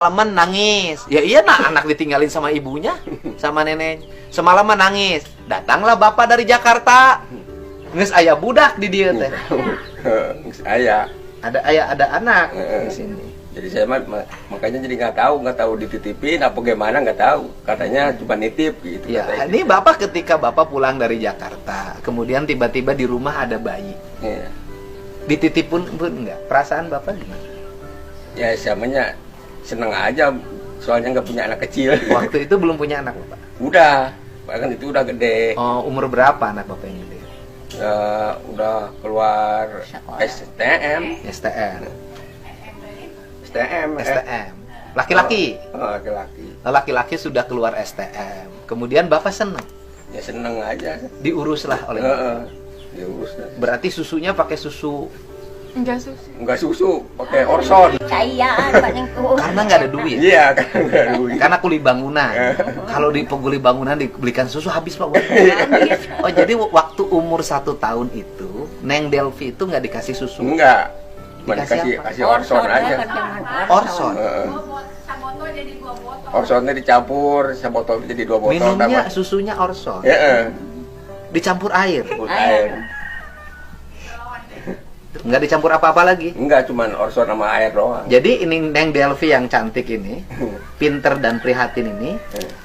Semalaman nangis. Ya iya nah, anak ditinggalin sama ibunya, sama nenek. Semalaman nangis. Datanglah bapak dari Jakarta. Geus aya budak di dieu teh. Geus aya. Ada anak di sini. Jadi saya makanya jadi nggak tahu dititipin apa gimana, nggak tahu. Katanya cuma nitip gitu. Ya, ini bapak ketika bapak pulang dari Jakarta, kemudian tiba-tiba di rumah ada bayi. Iya. Dititip pun enggak. Perasaan bapak gimana? Ya samanya seneng aja, soalnya nggak punya anak kecil. Waktu itu belum punya anak bapak? Udah, bahkan itu udah gede. Oh, umur berapa anak bapak yang gede? Udah keluar STM. STM. STM. Laki-laki? Laki-laki. Laki-laki sudah keluar STM. Kemudian bapak senang? Ya seneng aja. Diuruslah oleh bapak. Diurus. Berarti susunya pakai susu? Enggak susu, pakai Orson. Cairan paling tuh. Karena nggak ada duit. Iya, karena nggak ada duit. Karena kuli bangunan. Kalau di kuli bangunan dibelikan susu habis pak. Oh jadi waktu umur 1 tahun itu, Neng Delvi itu nggak dikasih susu? Enggak. Dikasih Kasih Orson aja. Orson. Orsonnya dicampur, sabotol jadi 2 botol. Minumnya susunya Orson. Ya. Dicampur air. Air. Nggak dicampur apa-apa lagi? Enggak, cuman Orson sama air doang. Jadi ini Neng Delvi yang cantik ini, pinter dan prihatin ini,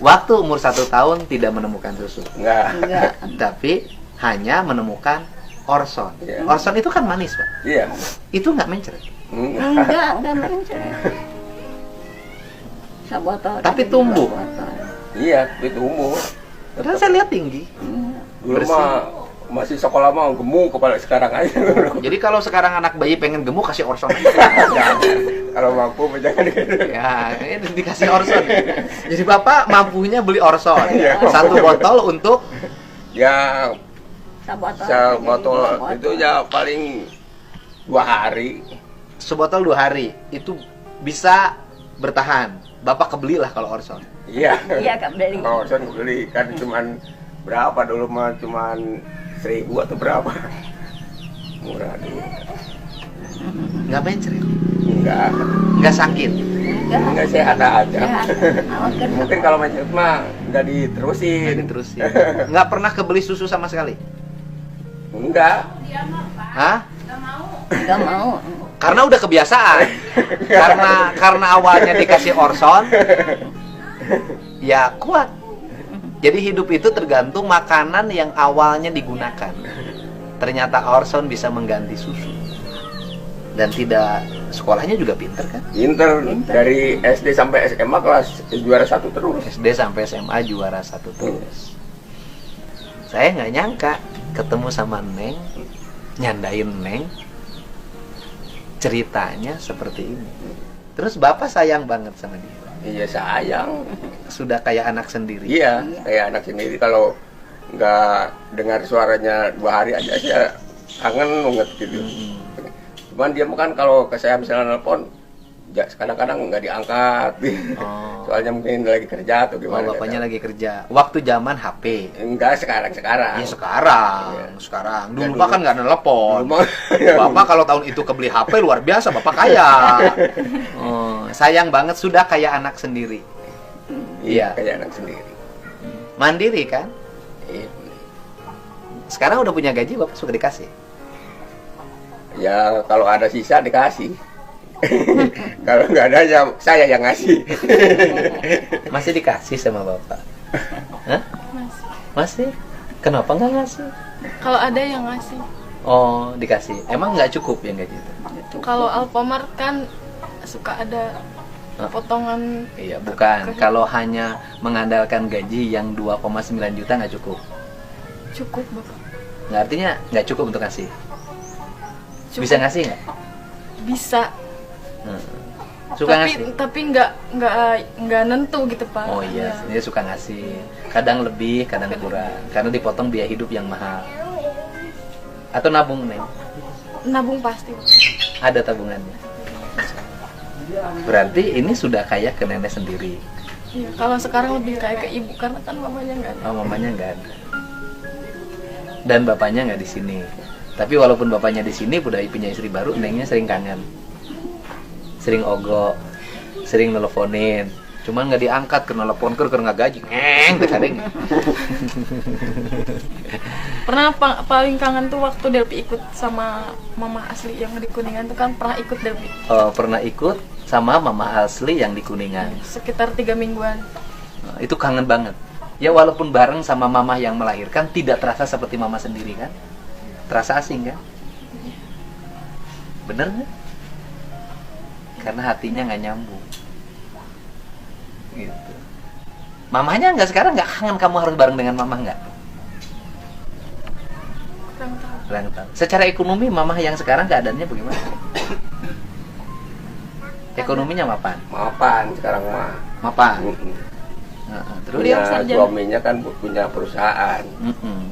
waktu umur 1 tahun tidak menemukan susu. Enggak. Tapi hanya menemukan Orson. Iya. Orson itu kan manis pak. Iya. Itu nggak mencret. Enggak mencret. Sabotol. Tapi tumbuh. Iya, tapi tumbuh. Padahal saya lihat tinggi. Dulu mah masih sekolah mah gemuk, kepala sekarang aja. Jadi kalau sekarang anak bayi pengen gemuk kasih Orson aja. Kalau mampu jangan gitu. Ya, ini dikasih Orson. Jadi bapak mampunya beli Orson. Iya. 1 botol untuk Ya Sabotol. botol itu ya paling 2 hari. sebotol 2 hari. Itu bisa bertahan. Bapak kebelilah kalau Orson. Iya. Iya Kak beli. Kalau Orson beli kan cuman berapa dulu mah cuman 1.000 atau berapa. Murah dulu. Nggak mencret. Enggak Sakit. enggak sehat aja. Ya. Mungkin kalau macet mah enggak diterusin. Terusin. Nggak pernah kebeli susu sama sekali. Enggak. Hah? Enggak mau. Karena udah kebiasaan. karena awalnya dikasih Orson, ya kuat. Jadi hidup itu tergantung makanan yang awalnya digunakan. Ternyata Orson bisa mengganti susu. Dan tidak, sekolahnya juga pinter kan? Pinter. Dari SD sampai SMA kelas juara 1 terus. SD sampai SMA juara 1 terus. Saya nggak nyangka ketemu sama Neng, nyandain Neng, ceritanya seperti ini. Terus bapak sayang banget sama dia. Iya sayang. Sudah kayak anak sendiri. Iya, kayak anak sendiri. Kalau nggak dengar suaranya 2 hari aja saya kangen banget gitu. Cuman dia kan kalau ke saya misalnya nelpon, kadang-kadang nggak diangkat. Oh. Soalnya mungkin lagi kerja atau gimana. Bapaknya lagi kerja. Waktu zaman HP. Enggak, sekarang. Ya sekarang. Iya. Sekarang. Ya, Dulu dulu. Pak kan nggak nelpon. Dulu mah- Bapak kalau tahun itu kebeli HP luar biasa. Bapak kaya. Oh, sayang banget sudah kayak anak sendiri. Iya, kayak anak sendiri. Mandiri kan? Iya. Sekarang udah punya gaji Bapak suka dikasih. Ya kalau ada sisa dikasih. Kalau nggak ada ya saya yang ngasih. Masih dikasih sama Bapak? Hah? Masih? Kenapa nggak ngasih? Kalau ada yang ngasih. Oh, dikasih. Emang nggak cukup yang gaji itu? Kalau Alfamart kan suka ada potongan. Iya, bukan. Kalau hanya mengandalkan gaji yang 2,9 juta nggak cukup. Cukup Bapak. Nggak, artinya nggak cukup untuk ngasih. Cukup. Bisa ngasih nggak? Bisa. Suka tapi ngasih? tapi nggak nentu gitu Pak. Oh iya, Ya. dia suka ngasih. Kadang lebih, kadang kurang. Karena dipotong biaya hidup yang mahal. Atau nabung, Neng? Nabung pasti. Ada tabungannya. Berarti ini sudah kayak ke nenek sendiri. Iya, kalau sekarang lebih kayak ke ibu karena kan mamanya nggak ada. Oh, mamanya nggak ada. Dan bapaknya nggak di sini. Tapi walaupun bapaknya di sini, udah punya istri baru, Nengnya sering kangen, sering ogo, sering nelponin, cuman nggak diangkat ke nelpon karena nggak gaji, terkadang. Pernah paling kangen tuh waktu Delpi ikut sama mama asli yang di Kuningan tuh kan, pernah ikut Delpi Pernah ikut sama mama asli yang di Kuningan. sekitar 3 mingguan. Itu kangen banget. Ya walaupun bareng sama mama yang melahirkan, tidak terasa seperti mama sendiri kan? Terasa asing kan? Bener nggak? Karena hatinya nggak nyambung. Gitu. Mamanya nggak sekarang nggak kangen kamu harus bareng dengan mama nggak? Kurang tahu. Kurang tahu. Secara ekonomi mama yang sekarang keadaannya bagaimana? Ekonominya mapan. Mapan sekarang mah. Mapan. Mm-mm. Terus Beliau Punya sarjana. suaminya kan punya perusahaan.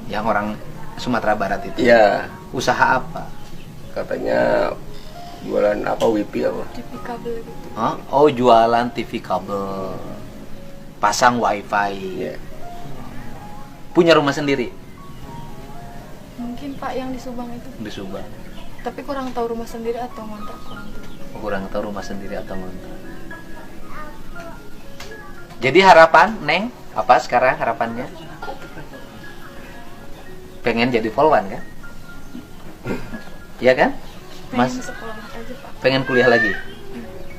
yang orang Sumatera Barat itu. Iya, Usaha apa? katanya jualan apa wifi apa. TV kabel gitu. Hah? Oh, jualan TV kabel. Pasang wifi. Iya. Punya rumah sendiri Mungkin Pak yang di Subang itu, di Subang. tapi kurang tahu rumah sendiri atau ngontrak, kurang tahu. Kurang tahu rumah sendiri atau ngontrak. Jadi harapan, Neng, apa sekarang harapannya? Pengen jadi polwan kan? Iya kan? Pengen Mas, sekolah aja Pak. pengen kuliah lagi?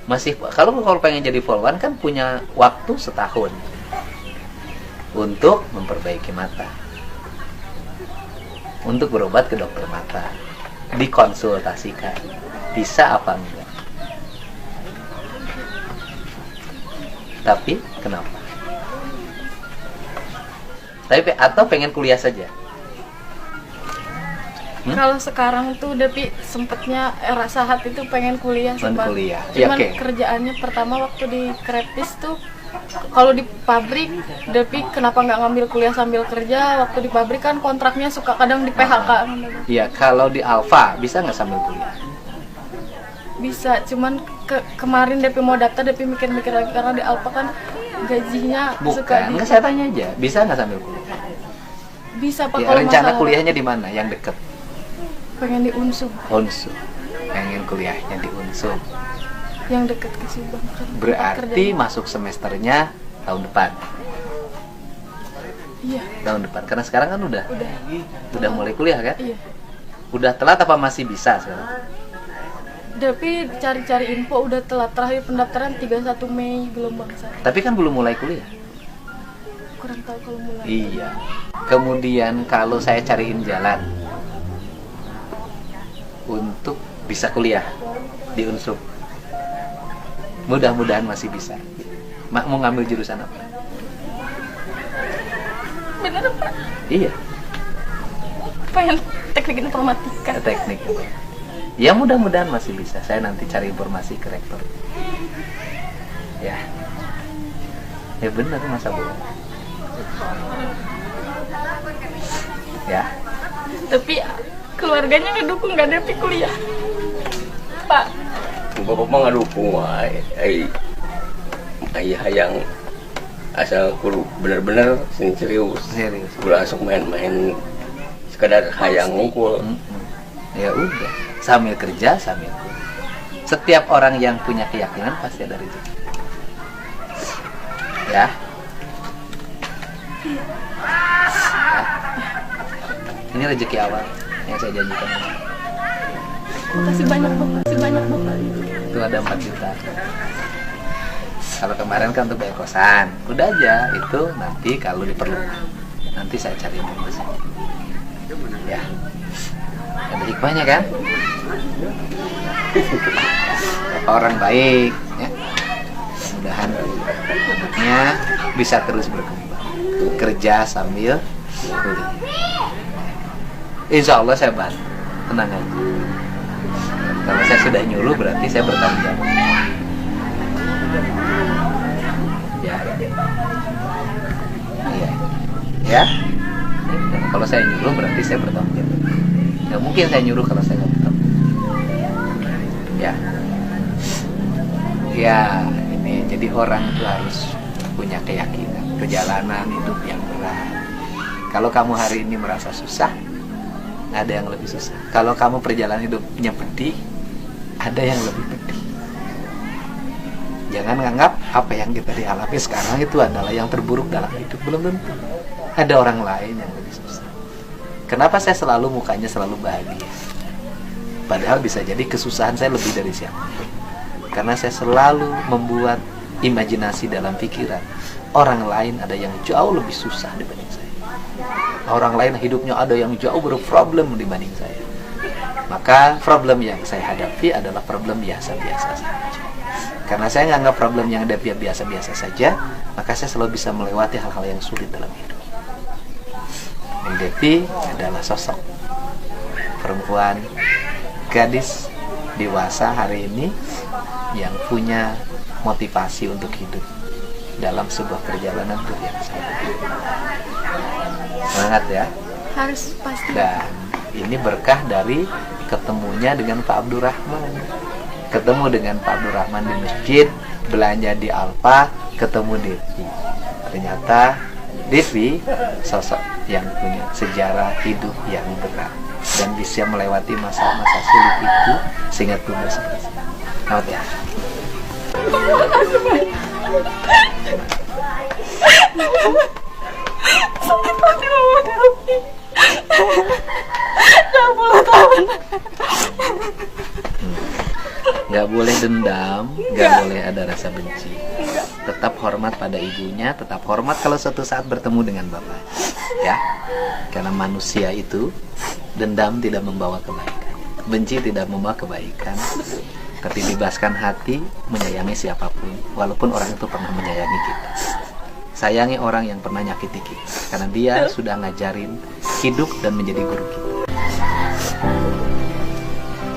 Masih, kalau pengen jadi polwan kan punya waktu setahun untuk memperbaiki mata, untuk berobat ke dokter mata, dikonsultasikan, bisa apa enggak. Tapi kenapa? Tapi atau pengen kuliah saja? Kalau sekarang tuh Depi sempetnya rasa hati tuh pengen kuliah sih, Pengen Pak. kuliah. Ya, Cuman oke. kerjaannya pertama waktu di Krepis tuh, kalau di pabrik Depi kenapa nggak ngambil kuliah sambil kerja? Waktu di pabrik kan kontraknya suka kadang di PHK. Iya, kalau di Alfa bisa nggak sambil kuliah? Bisa, cuman kemarin Depi mau daftar, Depi mikir-mikir lagi karena di Alfa kan gajinya suka Bukan, nggak, saya tanya aja, bisa nggak sambil kuliah? bisa Pak. Ya, Kalau rencana masalah kuliahnya di mana? Yang deket? pengen di Unsum, Unsur. Pengen kuliahnya di Unsur. yang deket ke Subang kan. Berarti Kerjanya. masuk semesternya tahun depan. Iya, Tahun depan. Karena sekarang kan udah udah. mulai kuliah kan? Iya. Udah telat apa masih bisa sekarang? Tapi cari-cari info udah telat, terakhir pendaftaran 31 Mei gelombang 1. Tapi kan belum mulai kuliah. Kurang tahu kalau mulai. Iya. Kemudian kalau saya cariin jalan untuk bisa kuliah di Unsur, mudah-mudahan masih bisa. Mau ngambil jurusan apa? Bener Pak, Iya, pengen teknik informatika. teknik. Ya mudah-mudahan masih bisa. Saya nanti cari informasi ke rektor. Ya. Ya benar, masa bohong. Ya. Tapi keluarganya ngedukung nggak Depi kuliah, Pak. Bapak mah nggak dukung wae. Ayah yang asal kudu bener-bener serius. Serius. Kudu langsung main-main sekadar hayang ngungkul. Ya udah, sambil kerja sambil kuliah. Setiap orang yang punya keyakinan pasti ada rezeki. Ya. Ini rezeki awal yang saya janjikan. Makasih banyak Bapak, makasih banyak Bapak. Itu ada 4 juta. Kalau kemarin kan untuk bayar kosan, udah aja itu nanti kalau diperlukan. Nanti saya cari informasi. Ya. Ada hikmahnya kan? Bapak orang baik, ya. Mudah-mudahan anaknya bisa terus berkembang, kerja sambil kuliah. Insya Allah saya bantu, tenang aja. Kalau saya sudah nyuruh berarti saya bertanggung jawab. Ya, iya, ya. Dan kalau saya nyuruh berarti saya bertanggung jawab. Nggak mungkin saya nyuruh kalau saya nggak bertanggung jawab. Ya, ya. Ini jadi orang itu harus punya keyakinan. Perjalanan hidup yang berat. Kalau kamu hari ini merasa susah, ada yang lebih susah. Kalau kamu perjalanan hidupnya pedih, ada yang lebih pedih. Jangan nganggap apa yang kita dialami sekarang itu adalah yang terburuk dalam hidup. Belum tentu. Ada orang lain yang lebih susah. Kenapa saya selalu mukanya selalu bahagia? Padahal bisa jadi kesusahan saya lebih dari siapa. Karena saya selalu membuat imajinasi dalam pikiran. Orang lain ada yang jauh lebih susah dibanding saya. Orang lain hidupnya ada yang jauh berproblem dibanding saya. Maka problem yang saya hadapi adalah problem biasa-biasa saja. Karena saya nganggap problem yang ada biasa-biasa saja, maka saya selalu bisa melewati hal-hal yang sulit dalam hidup. Devi adalah sosok perempuan, gadis dewasa hari ini yang punya motivasi untuk hidup dalam sebuah perjalanan hidup yang sangat. Semangat ya. Harus pasti. Dan ini berkah dari ketemunya dengan Pak Abdurrahman. Ketemu dengan Pak Abdurrahman di masjid, belanja di Alfa, ketemu Devi. Ternyata Devi sosok yang punya sejarah hidup yang berat dan bisa melewati masa-masa sulit itu sehingga tumbuh seperti ini. Selamat ya. Sakit hati mama Devi. 20 tahun. Nggak boleh dendam, nggak boleh ada rasa benci. Tetap hormat pada ibunya, tetap hormat kalau suatu saat bertemu dengan bapak. Ya, karena manusia itu dendam tidak membawa kebaikan, benci tidak membawa kebaikan. Tapi bebaskan hati, menyayangi siapapun, walaupun orang itu pernah menyayangi kita. Sayangi orang yang pernah nyakiti kita, karena dia sudah ngajarin hidup dan menjadi guru kita.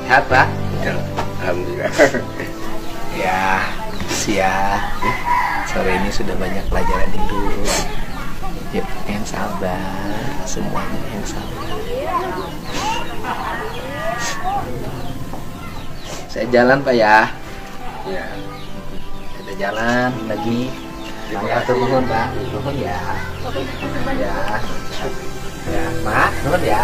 Sehat, Pak? Alhamdulillah. Ya, sore ini sudah banyak pelajaran hidup. Yuk, yang sabar, semuanya yang sabar. Saya jalan, Pak ya. Ya. Ada jalan lagi. Mangga turun, Pak. Turun ya. Ya. Ya, Mak, turun ya.